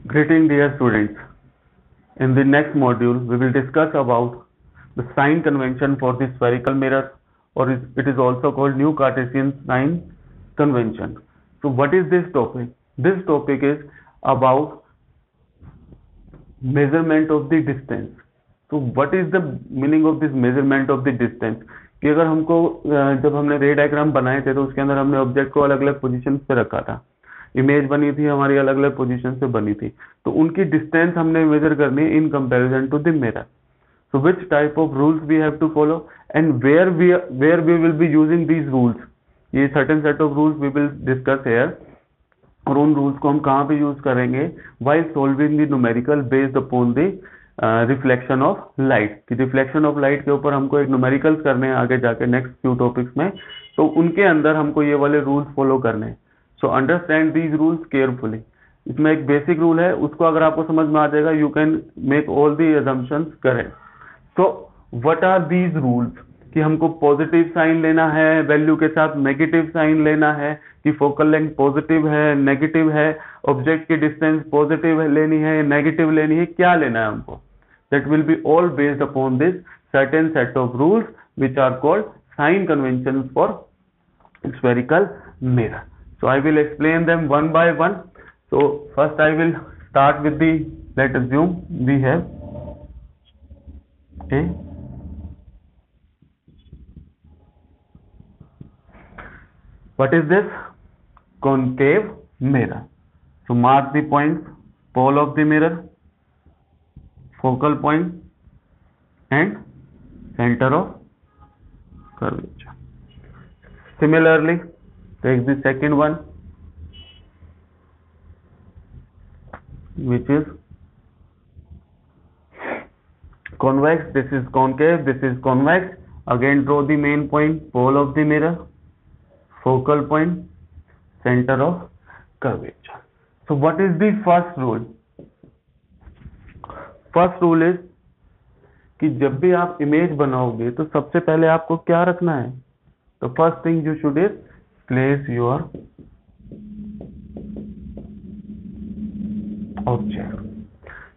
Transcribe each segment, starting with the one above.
Greeting dear students. In the next module, we will discuss about the sign convention for the spherical mirror, or it is also called New Cartesian sign convention. So what is this topic? This topic is about measurement of the distance. So what is the meaning of this measurement of the distance? कि अगर हमको जब हमने रे diagram बनाए थे तो उसके अंदर हमने ऑब्जेक्ट को अलग अलग पोजीशन पे रखा था, इमेज बनी थी हमारी अलग अलग पोजीशन से बनी थी, तो उनकी डिस्टेंस हमने मेजर करनी है in comparison to the mirror. So which type of rules we have to follow and where we will be using these rules? ये certain set of rules we will discuss here. और उन rules को हम कहाँ पे use करेंगे? while solving the numerical based upon the reflection of light. कि reflection of light के ऊपर हमको एक न्यूमेरिकल्स करने हैं आगे जाके नेक्स्ट फ्यू टॉपिक्स में, तो उनके अंदर हमको ये वाले रूल्स फॉलो करने हैं. So understand these rules carefully. इसमें एक बेसिक रूल है, उसको अगर आपको समझ में आ जाएगा you can make all the assumptions correct. So what are these rules? कि हमको पॉजिटिव साइन लेना है वैल्यू के साथ, नेगेटिव साइन लेना है, कि फोकल लेंथ पॉजिटिव है नेगेटिव है, ऑब्जेक्ट की डिस्टेंस पॉजिटिव लेनी है नेगेटिव लेनी है, क्या लेना है हमको? That will be all based upon this certain set of rules which are called sign conventions for spherical mirror. So I will explain them one by one. So first I will start with the, let's assume we have a what is this? Concave mirror. So mark the points, pole of the mirror, focal point and center of curvature. Similarly, take the second one, which is convex. This is concave, this is convex. Again draw the main point, pole of the mirror, focal point, center of curvature. So what is the first rule? First rule is कि जब भी आप image बनाओगे तो सबसे पहले आपको क्या रखना है? तो first thing you should is place your object.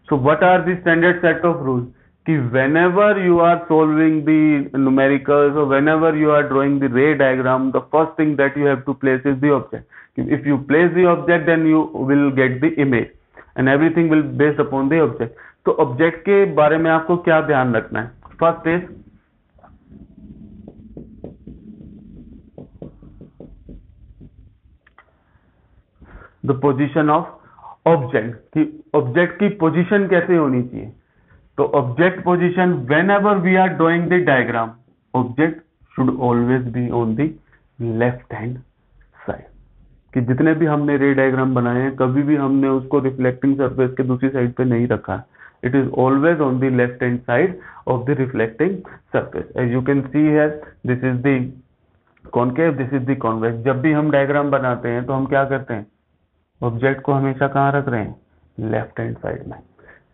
So what are the standard set of rules? कि whenever you are solving the numericals or whenever you are drawing the ray diagram, the first thing that you have to place is the object. If you place the object, then you will get the image and everything will based upon the object. तो object के बारे में आपको क्या ध्यान रखना है? First is the position of object. कि ऑब्जेक्ट की पोजीशन कैसे होनी चाहिए? तो object position whenever we are drawing the diagram, object should always be on the left hand side. कि जितने भी हमने रे डायग्राम बनाए हैं कभी भी हमने उसको रिफ्लेक्टिंग सरफेस के दूसरी साइड पे नहीं रखा. It is always on the left hand side of the reflecting surface. As you can see here, this is the concave, this is the convex. जब भी हम डायग्राम बनाते हैं तो हम क्या करते हैं? ऑब्जेक्ट को हमेशा कहाँ रख रहे हैं? लेफ्ट हैंड साइड में.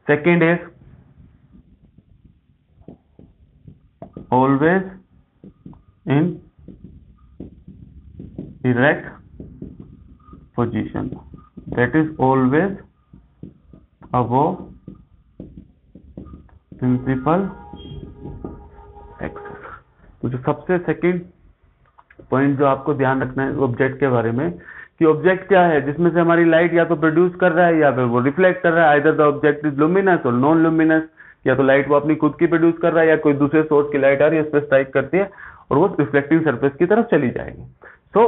Second is always in erect position. That is always above principal axis. तो जो सबसे सेकंड पॉइंट जो आपको ध्यान रखना है ऑब्जेक्ट के बारे में, कि ऑब्जेक्ट क्या है जिसमें से हमारी लाइट या तो प्रोड्यूस कर रहा है या फिर वो रिफ्लेक्ट कर रहा है. Either the object is luminous और नॉन लुमिनस. या तो लाइट वो अपनी खुद की प्रोड्यूस कर रहा है या कोई दूसरे सोर्स की लाइट आ रही है, उस पर स्ट्राइक करती है और वो रिफ्लेक्टिंग सरफेस की तरफ चली जाएगी. सो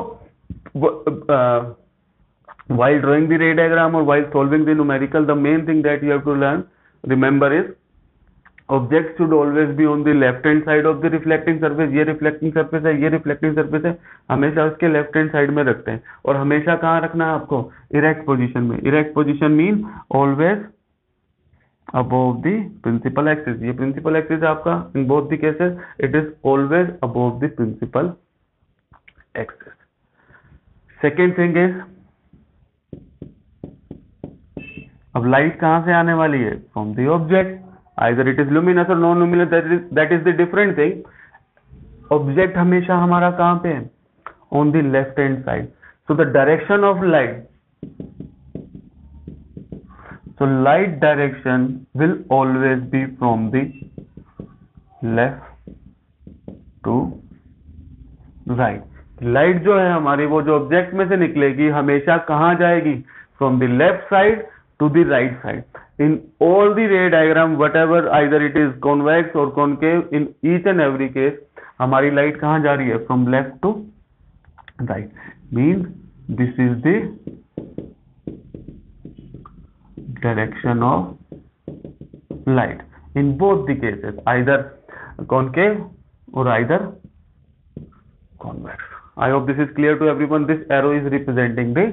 while drawing the ray diagram or while solving the numerical, the main thing that you have to learn, remember is object should always be on the left hand side of the reflecting surface. ये reflecting surface है, ये reflecting surface है, हमेशा उसके left hand side में रखते हैं. और हमेशा कहाँ रखना है आपको? इरेक्ट पोजीशन में. Erect position mean always above the principal axis. ये प्रिंसिपल एक्सिस है आपका. In both the cases it is always above the principal axis. Second thing is, अब लाइट कहाँ से आने वाली है? From the object. Either it is luminous or non-luminous, that is the different thing. Object हमेशा हमारा कहाँ पे है? On the left hand side. So the direction of light So light direction will always be from the left to right. Light जो है हमारी, वो जो ऑब्जेक्ट में से निकलेगी हमेशा कहाँ जाएगी? From the left side to the right side. In all the ray diagram whatever either it is convex or concave, in each and every case हमारी लाइट कहाँ जा रही है? From left to right. Means this is the direction of light in both the cases, either concave or either convex. I hope this is clear to everyone. This arrow is representing the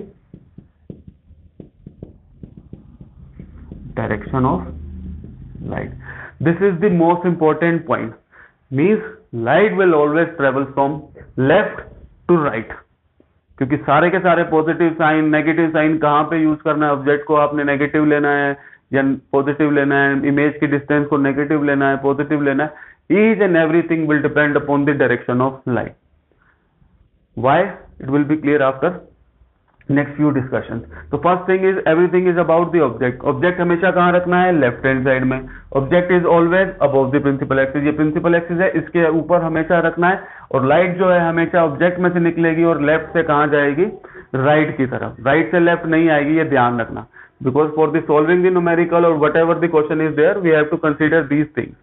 direction of light. This is the most important point. Means light will always travel from left to right. क्योंकि सारे के सारे positive sign negative sign कहाँ पे use करना है? Object को आपने नेगेटिव लेना है या पॉजिटिव लेना है, इमेज की डिस्टेंस को नेगेटिव लेना है, पॉजिटिव लेना है. Each and everything will depend upon the direction of light. Why? It will be clear after next few discussion. तो first thing is everything is about the object. Object हमेशा कहाँ रखना है? लेफ्ट हैंड साइड में. Object is always above the principal axis. ये principal axis है, इसके ऊपर हमेशा रखना है. और लाइट जो है हमेशा ऑब्जेक्ट में से निकलेगी और लेफ्ट से कहाँ जाएगी? राइट की तरफ. राइट से लेफ्ट नहीं आएगी, ये ध्यान रखना. Because for the solving the numerical और whatever the question is there, we have to consider these things.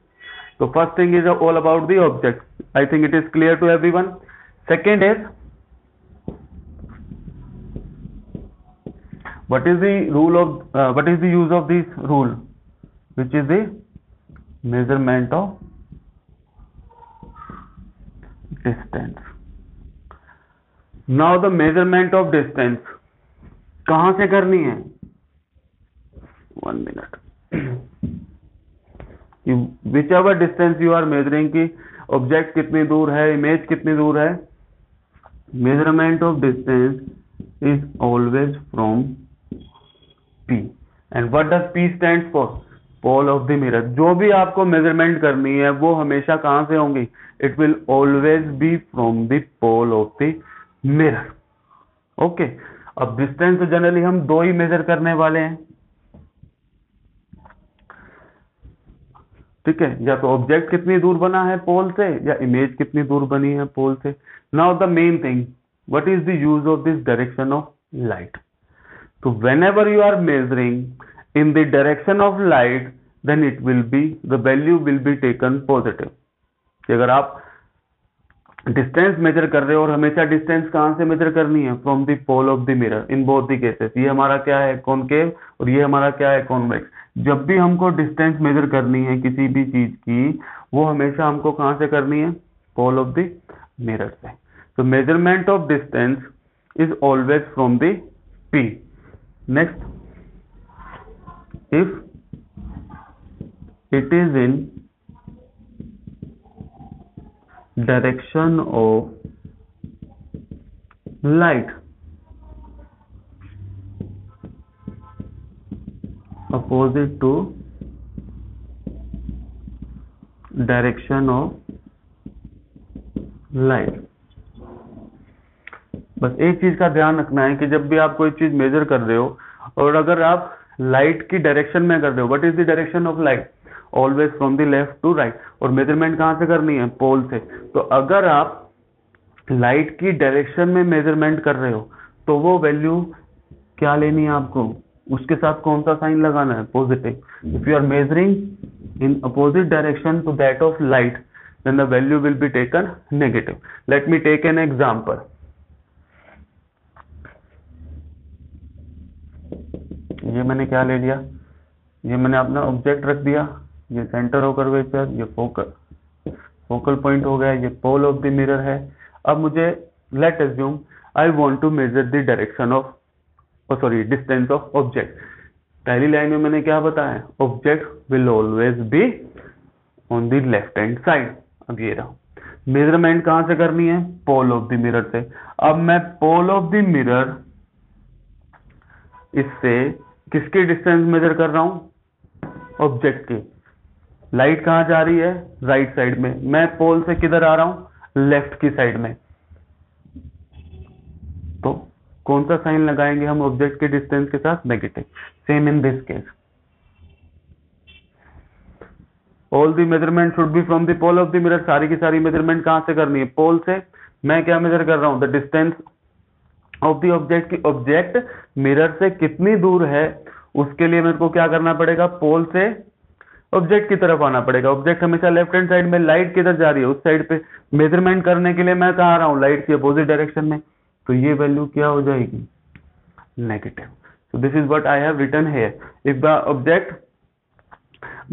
तो first thing is all about the object. I think it is clear to everyone. Second is, what is the rule of what is the use of this rule, which is the measurement of distance. Now the measurement of distance कहां से करनी है? 1 minute. whichever distance you are measuring, की object कितनी दूर है, image कितनी दूर है, measurement of distance is always from P. And what does P stands for? Pole of the mirror. जो भी आपको मेजरमेंट करनी है वो हमेशा कहां से होंगी? It will always be from the pole of the mirror. Okay. अब डिस्टेंस तो जनरली हम दो ही मेजर करने वाले हैं. ठीक है, या तो ऑब्जेक्ट कितनी दूर बना है पोल से, या इमेज कितनी दूर बनी है पोल से. Now the main thing, what is the use of this direction of light? So whenever you are measuring in the direction of light, then it will be, the value will be taken positive. कि अगर आप distance measure कर रहे हो, और हमेशा distance कहां से मेजर करनी है? From the pole of the mirror. In both the cases, ये हमारा क्या है? कॉनकेव, और ये हमारा क्या है? कॉन्वेक्स. जब भी हमको डिस्टेंस मेजर करनी है किसी भी चीज की, वो हमेशा हमको कहां से करनी है? पोल ऑफ द मिरर से. So measurement of distance is always from the P. Next, if it is in direction of light opposite to direction of light. बस एक चीज का ध्यान रखना है कि जब भी आप कोई चीज मेजर कर रहे हो, और अगर आप लाइट की डायरेक्शन में कर रहे हो, what is the direction of light? Always from the left to right. और मेजरमेंट कहां से करनी है? पोल से. तो अगर आप लाइट की डायरेक्शन में मेजरमेंट कर रहे हो, तो वो वैल्यू क्या लेनी है आपको? उसके साथ कौन सा साइन लगाना है? Positive. If you are measuring in opposite direction to that of light, then the value will be taken negative. Let me take an example. ये मैंने क्या ले लिया? ये मैंने अपना ऑब्जेक्ट रख दिया, ये सेंटर ऑफ कर्वेचर, ये फोकल पॉइंट हो गया, ये पोल ऑफ द मिरर है. अब मुझे let assume I want to measure the direction of distance of object. पहली लाइन में मैंने क्या बताया? Object will always be on the left hand side. अब ये रहा. मेजरमेंट कहां से करनी है? पोल ऑफ द मिरर से. अब मैं पोल ऑफ द मिरर इससे किसकी डिस्टेंस मेजर कर रहा हूं? ऑब्जेक्ट की. लाइट कहां जा रही है? राइट साइड में. मैं पोल से किधर आ रहा हूं? लेफ्ट की साइड में. तो कौन सा साइन लगाएंगे हम ऑब्जेक्ट के डिस्टेंस के साथ? Negative. Same in this case. All the measurement should be from the pole of the mirror. सारी की सारी मेजरमेंट कहां से करनी है? पोल से। मैं क्या मेजर कर रहा हूं? The distance of the object की ऑब्जेक्ट मिरर से कितनी दूर है, उसके लिए मेरे को क्या करना पड़ेगा? पोल से ऑब्जेक्ट की तरफ आना पड़ेगा। ऑब्जेक्ट हमेशा लेफ्ट हैंड साइड में, लाइट किधर जा रही है? उस साइड पे। मेजरमेंट करने के लिए मैं कहाँ आ रहा हूँ? लाइट की अपोजिट डायरेक्शन में। तो ये वैल्यू क्या हो जाएगी? Negative. So this is what I have written here. If the object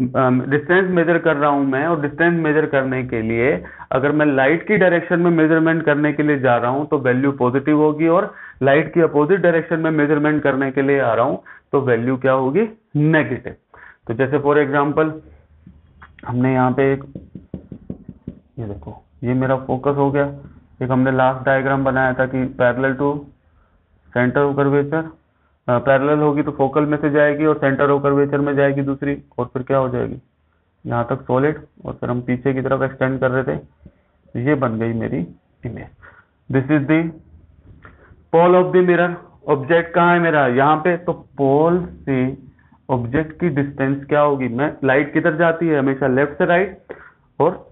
distance measure कर रहा हूं मैं, और डिस्टेंस मेजर करने के लिए अगर मैं लाइट की डायरेक्शन में मेजरमेंट करने के लिए जा रहा हूं तो वैल्यू पॉजिटिव होगी, और लाइट की अपोजिट डायरेक्शन में मेजरमेंट करने के लिए आ रहा हूं तो वैल्यू क्या होगी? नेगेटिव। तो जैसे फॉर एग्जांपल हमने यहाँ पे एक, ये देखो ये मेरा फोकस हो गया। एक हमने लास्ट डायग्राम बनाया था कि parallel to centre of curvature, parallel होगी तो फोकल में से जाएगी और सेंटर ऑफ कर्वेचर में जाएगी दूसरी, और फिर क्या हो जाएगी? यहाँ तक सॉलिड, और फिर हम पीछे की तरफ एक्सटेंड कर रहे थे। ये बन गई मेरी image. This is the pole of the mirror. Object कहाँ है मेरा? यहाँ पे। तो पोल से ऑब्जेक्ट की डिस्टेंस क्या होगी? मैं लाइट किधर जाती है? हमेशा लेफ्ट से राइट, और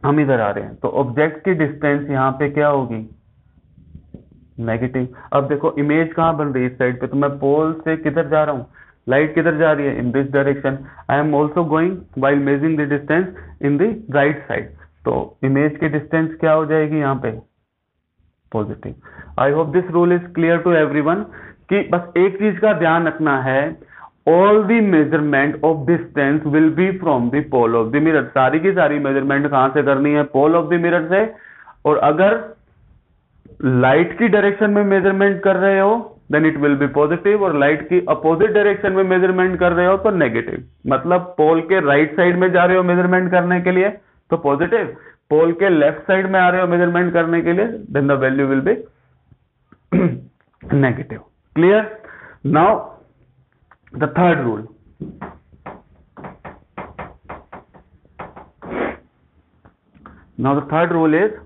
हम इधर आ रहे हैं, तो ऑब्जेक्ट की डिस्टेंस यहाँ पे क्या होगी? नेगेटिव। अब देखो इमेज कहाँ बन रही है? इस साइड पे। तो मैं पोल से किधर जा रहा हूँ? लाइट किधर जा रही है? In this direction. I am also going while measuring the distance in the right side. तो इमेज की डिस्टेंस क्या हो जाएगी यहाँ पे? Positive. I hope this rule is clear to everyone, कि बस एक चीज का ध्यान रखना है, all the measurement of distance will be from the pole of the mirror. सारी की सारी मेजरमेंट कहां से करनी है? पोल ऑफ द मिरर से। और अगर लाइट की डायरेक्शन में मेजरमेंट कर रहे हो then it will be positive, और लाइट की अपोजिट डायरेक्शन में मेजरमेंट कर रहे हो तो नेगेटिव। मतलब पोल के राइट साइड में जा रहे हो मेजरमेंट करने के लिए तो पॉजिटिव, पोल के लेफ्ट साइड में आ रहे हो मेजरमेंट करने के लिए then the value will be negative. Clear? Now the third rule. Now the third rule is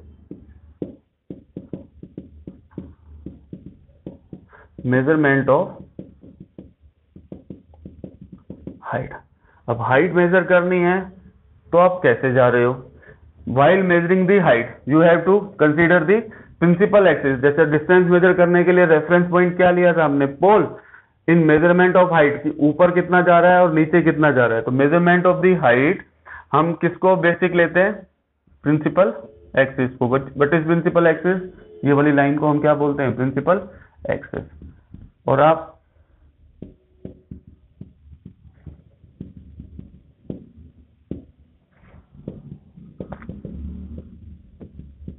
measurement of height. अब हाइट मेजर करनी है तो आप कैसे जा रहे हो? While measuring the height you have to consider the principal axis. जैसे डिस्टेंस मेजर करने के लिए रेफरेंस पॉइंट क्या लिया था हमने? Pole. In measurement of height की ऊपर कितना जा रहा है और नीचे कितना जा रहा है। तो मेजरमेंट ऑफ दी हाइट हम किसको बेसिक लेते हैं? प्रिंसिपल एक्सिस को। बट इज प्रिंसिपल एक्सिस, ये वाली लाइन को हम क्या बोलते हैं? Principal axis. और आप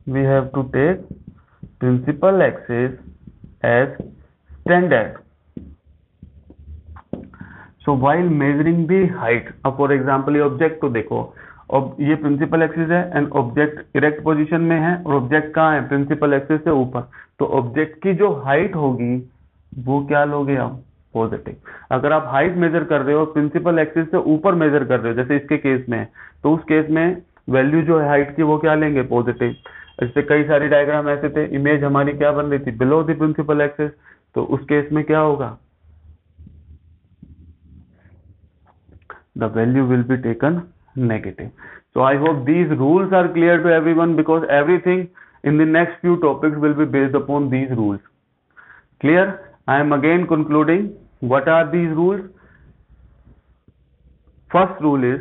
we have to take principal axis as standard. So while measuring the height, अब for example ये ऑब्जेक्ट को देखो, अब ये प्रिंसिपल एक्सिस है एंड ऑब्जेक्ट इरेक्ट पोजीशन में है, और ऑब्जेक्ट कहाँ है? प्रिंसिपल एक्सिस से ऊपर। तो ऑब्जेक्ट की जो हाइट होगी वो क्या लोगे आप? पॉजिटिव। अगर आप हाइट मेजर कर रहे हो प्रिंसिपल एक्सिस से ऊपर मेजर कर रहे हो, जैसे इसके केस में, तो उस केस में वैल्यू जो है हाइट की वो क्या लेंगे? पॉजिटिव। इससे कई सारी डायग्राम ऐसे थे, इमेज हमारी क्या बन रही थी? Below the principal axis. तो उस केस में क्या होगा? The value will be taken negative. So I hope these rules are clear to everyone, because everything in the next few topics will be based upon these rules. Clear? I am again concluding. What are these rules? First rule is,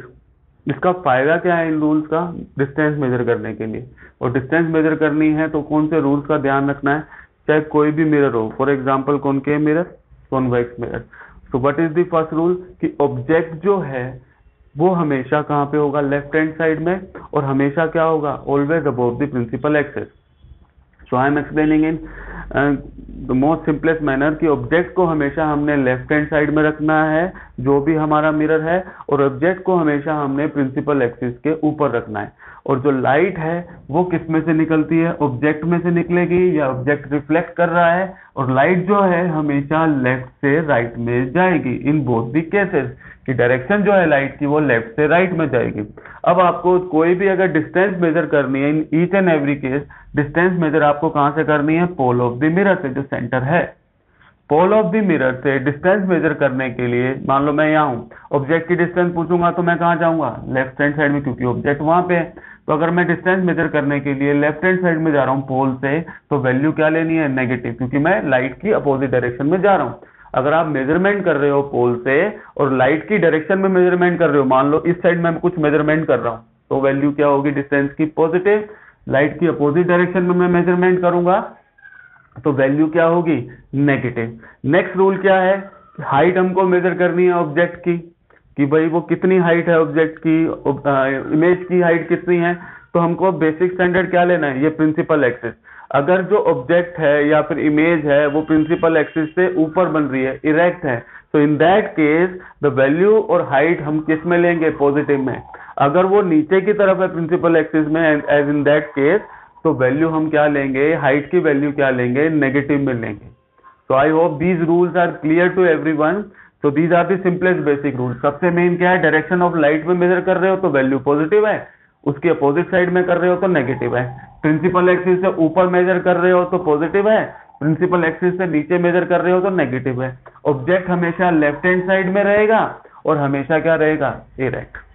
इसका फायदा क्या है इन rules का? Distance measure करने के लिए। और distance measure करनी है तो कौन से रूल्स का ध्यान रखना है? चाहे कोई भी मिरर हो, for example concave mirror, convex mirror. So what is the first rule? कि ऑब्जेक्ट जो है वो हमेशा कहाँ पे होगा? लेफ्ट हैंड साइड में, और हमेशा क्या होगा? Always above the principal axis. So I am explaining in the most simplest manner कि ऑब्जेक्ट को हमेशा हमने लेफ्ट हैंड साइड में रखना है जो भी हमारा मिरर है, और ऑब्जेक्ट को हमेशा हमने प्रिंसिपल एक्सिस के ऊपर रखना है। और जो लाइट है वो किस में से निकलती है? ऑब्जेक्ट में से निकलेगी, या ऑब्जेक्ट रिफ्लेक्ट कर रहा है, और लाइट जो है हमेशा लेफ्ट से राइट में जाएगी। इन बोथ द केसेस की डायरेक्शन जो है लाइट की वो लेफ्ट से राइट में जाएगी। अब आपको कोई भी अगर डिस्टेंस मेजर करनी है, इन each and every case distance measure आपको कहां से करनी है? पोल ऑफ द मिरर से, जो सेंटर है। पोल ऑफ द मिरर से डिस्टेंस मेजर करने के लिए, मान लो मैं यहाँ हूँ, ऑब्जेक्ट की डिस्टेंस पूछूंगा तो मैं कहाँ जाऊंगा, लेफ्ट हैंड साइड में, क्योंकि ऑब्जेक्ट वहां पे है। तो अगर मैं डिस्टेंस मेजर करने के लिए लेफ्ट हैंड साइड में जा रहा हूँ पोल से, तो वैल्यू क्या लेनी है, नेगेटिव, क्योंकि मैं लाइट की अपोजिट डायरेक्शन में जा रहा हूँ। अगर आप मेजरमेंट कर रहे हो पोल से और लाइट की डायरेक्शन में मेजरमेंट कर रहे हो, मान लो इस साइड में कुछ मेजरमेंट कर रहा हूँ, तो वैल्यू क्या होगी डिस्टेंस की, पॉजिटिव। लाइट की अपोजिट डायरेक्शन में मैं मेजरमेंट करूंगा तो वैल्यू क्या होगी, नेगेटिव। नेक्स्ट रूल क्या है, हाइट हमको मेजर करनी है ऑब्जेक्ट की, कि भाई वो कितनी हाइट है ऑब्जेक्ट की, इमेज की हाइट कितनी है। तो हमको बेसिक स्टैंडर्ड क्या लेना है, ये प्रिंसिपल एक्सिस। अगर जो ऑब्जेक्ट है या फिर इमेज है वो प्रिंसिपल एक्सिस से ऊपर बन रही है, इरेक्ट है, तो in that case the value और हाइट हम किस में लेंगे, पॉजिटिव में। अगर वो नीचे की तरफ है प्रिंसिपल एक्सिस में, एज इन दैट केस, तो वैल्यू हम क्या लेंगे, हाइट की वैल्यू क्या लेंगे, नेगेटिव में लेंगे। So I hope these rules are clear to everyone. So these are the simplest basic rules. सबसे मेन क्या है, डायरेक्शन ऑफ लाइट में मेजर कर रहे हो तो वैल्यू पॉजिटिव है, उसकी अपोजिट साइड में कर रहे हो तो नेगेटिव है। प्रिंसिपल एक्सिस से ऊपर मेजर कर रहे हो तो पॉजिटिव है, प्रिंसिपल एक्सिस से नीचे मेजर कर रहे हो तो नेगेटिव है। ऑब्जेक्ट हमेशा लेफ्ट हैंड साइड में रहेगा और हमेशा क्या रहेगा, erect.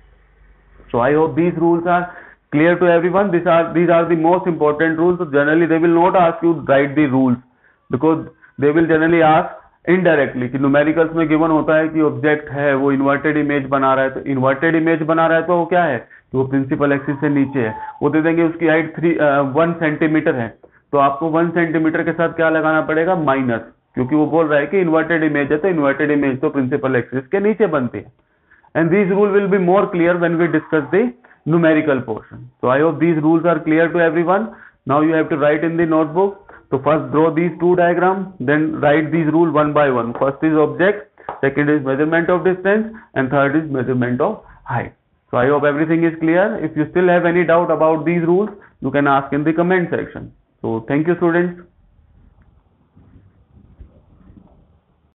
So I hope these rules are clear to everyone. These are the most important rules. So generally they will not ask you to write the rules, because they will generally ask indirectly कि numericals में given होता है कि object है वो inverted image बना रहा है, तो इन्वर्टेड इमेज बना रहा है तो वो क्या है कि वो प्रिंसिपल एक्सिस से नीचे है। वो दे देंगे उसकी हाइट 1 सेंटीमीटर है, तो आपको 1 सेंटीमीटर के साथ क्या लगाना पड़ेगा, माइनस, क्योंकि वो बोल रहा है कि इन्वर्टेड इमेज है, तो इन्वर्टेड इमेज तो प्रिंसिपल एक्सिस के नीचे बनती है। And these rules will be more clear when we discuss the numerical portion. So I hope these rules are clear to everyone. Now you have to write in the notebook. So first draw these two diagrams, then write these rules one by one. First is object, second is measurement of distance, and third is measurement of height. So I hope everything is clear. If you still have any doubt about these rules, you can ask in the comment section. So thank you, students.